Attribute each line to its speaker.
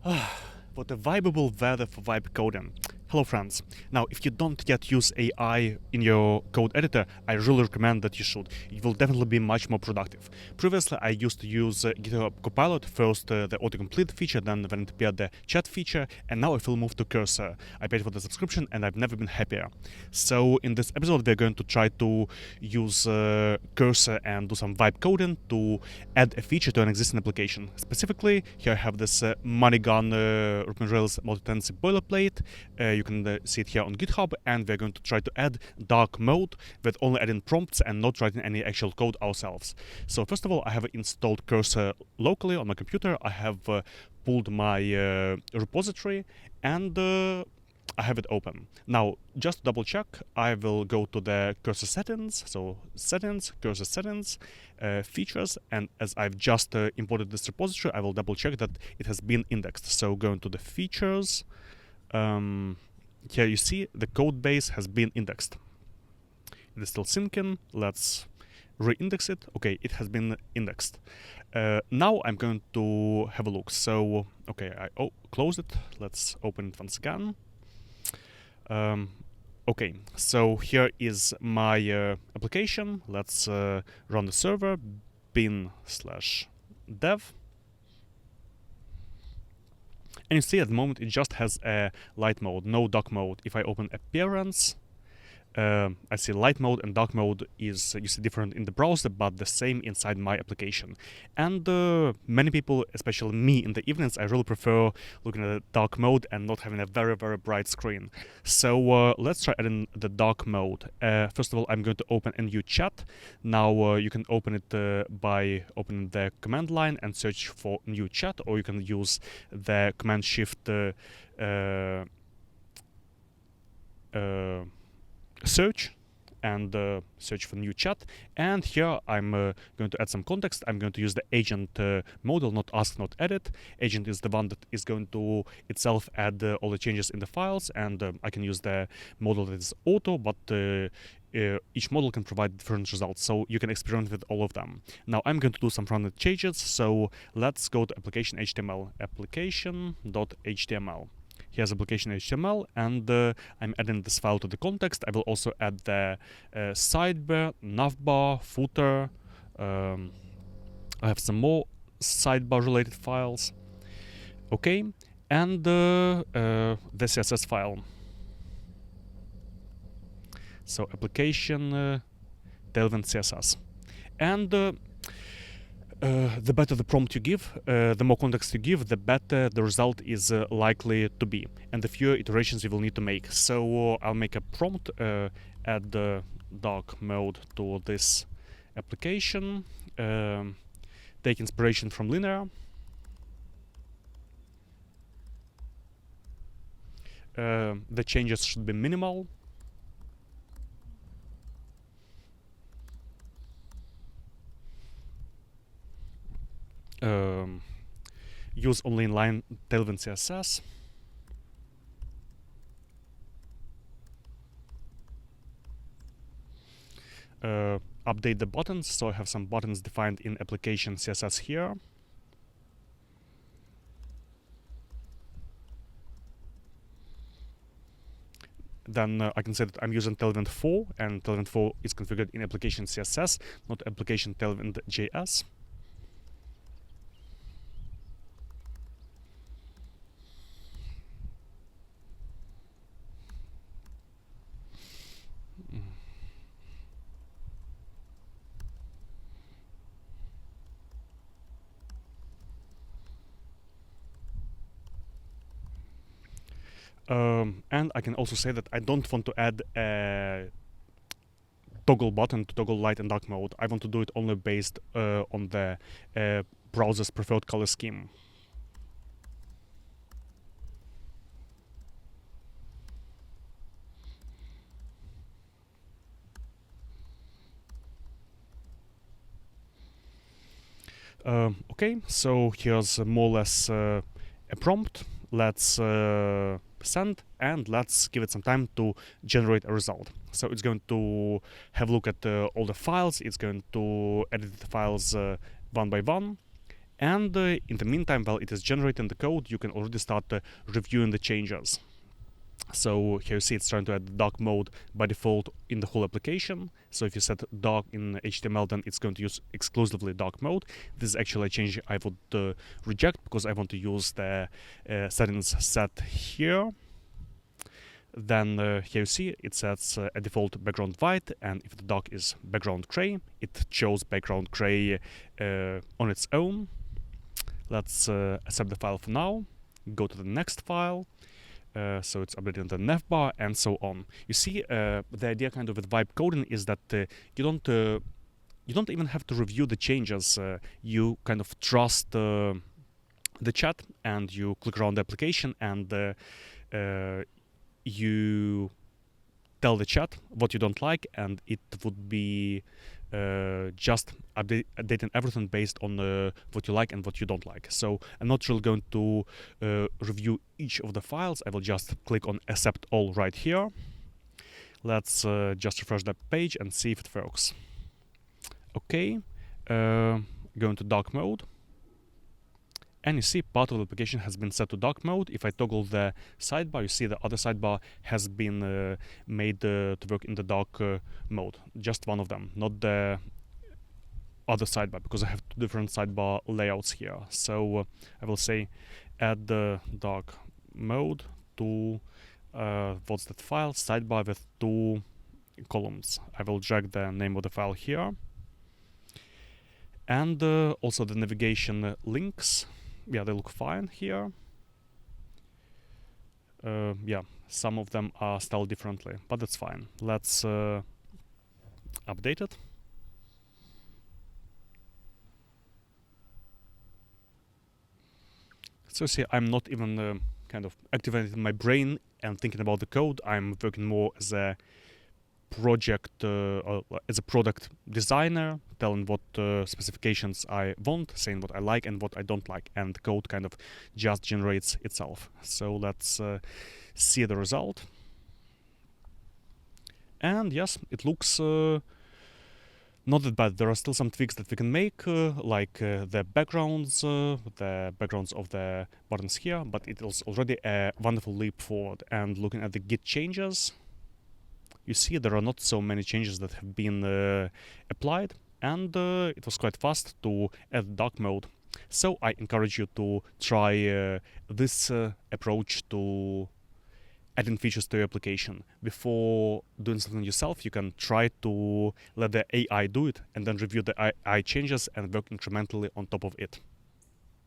Speaker 1: What a vibeable weather for vibe coding. Hello friends. Now, if you don't yet use AI in your code editor, I really recommend that you should. It will definitely be much more productive. Previously, I used to use GitHub Copilot, first the autocomplete feature, then when it appeared the chat feature, and now I will move to Cursor. I paid for the subscription and I've never been happier. So in this episode, we're going to try to use Cursor and do some vibe coding to add a feature to an existing application. Specifically, here I have this money gun Ruby on Rails multi-tenancy boilerplate. You can see it here on GitHub, and we're going to try to add dark mode with only adding prompts and not writing any actual code ourselves. So first of all, I have installed Cursor locally on my computer. I have pulled my repository, and I have it open. Now, just to double check, I will go to the Cursor settings, so settings, Cursor settings, features, and as I've just imported this repository, I will double check that it has been indexed. So going to the features, here you see the code base has been indexed. It is still syncing. Let's re-index it. Okay, it has been indexed. Now I'm going to have a look. So, okay, I closed it. Let's open it once again. Okay, so here is my application. Let's run the server, bin/dev. And you see at the moment it just has a light mode, no dark mode. If I open appearance, I see light mode and dark mode is you see different in the browser, but the same inside my application. And many people, especially me in the evenings, I really prefer looking at the dark mode and not having a very, very bright screen. So let's try adding the dark mode. First of all, I'm going to open a new chat. Now you can open it by opening the command line and search for new chat, or you can use the command shift search and search for new chat. And here I'm going to add some context. I'm going to use the agent model, not ask, not edit. Agent is the one that is going to itself add all the changes in the files, and I can use the model that is auto, but each model can provide different results, so you can experiment with all of them. Now I'm going to do some front-end changes, so let's go to application HTML, application.html. Here's application HTML, and I'm adding this file to the context. I will also add the sidebar, navbar, footer. I have some more sidebar related files. Okay, and the CSS file. So application Tailwind CSS. And the better the prompt you give, the more context you give, the better the result is likely to be, and the fewer iterations you will need to make. So I'll make a prompt, add the dark mode to this application, take inspiration from linear. The changes should be minimal. Use only inline Tailwind CSS. Update the buttons, so I have some buttons defined in application CSS here. Then I can say that I'm using Tailwind 4, and Tailwind 4 is configured in application CSS, not application Tailwind JS. And I can also say that I don't want to add a toggle button to toggle light and dark mode. I want to do it only based on the browser's preferred color scheme. Okay, so here's more or less a prompt. Let's send, and let's give it some time to generate a result. So it's going to have a look at all the files. It's going to edit the files one by one, And in the meantime, while it is generating the code, you can already start reviewing the changes. So here you see it's trying to add dark mode by default in the whole application. So if you set dark in HTML, then it's going to use exclusively dark mode. This is actually a change I would reject because I want to use the settings set here. Then here you see it sets a default background white, and if the dark is background gray, it shows background gray on its own. Let's accept the file for now, go to the next file. So it's updating the navbar and so on. You see, the idea kind of with vibe coding is that you don't even have to review the changes. You kind of trust the chat, and you click around the application, and you tell the chat what you don't like, and it would be just updating everything based on what you like and what you don't like. So I'm not really going to review each of the files. I will just click on accept all right here. Let's just refresh the page and see if it works. Okay, going to dark mode. And you see part of the application has been set to dark mode. If I toggle the sidebar, you see the other sidebar has been made to work in the dark mode. Just one of them, not the other sidebar, because I have two different sidebar layouts here. So I will say add the dark mode to what's that file? Sidebar with two columns. I will drag the name of the file here. And also the navigation links. Yeah, they look fine here. Yeah, some of them are styled differently, but that's fine. Let's update it. So see, I'm not even kind of activating my brain and thinking about the code. I'm working more as a project, as a product designer, telling what specifications I want, saying what I like and what I don't like, and the code kind of just generates itself. So let's see the result. And yes, it looks not that bad. There are still some tweaks that we can make, like the backgrounds of the buttons here, but it is already a wonderful leap forward. And looking at the Git changes, you see there are not so many changes that have been applied, and it was quite fast to add dark mode. So I encourage you to try this approach to adding features to your application. Before doing something yourself, you can try to let the AI do it and then review the AI changes and work incrementally on top of it.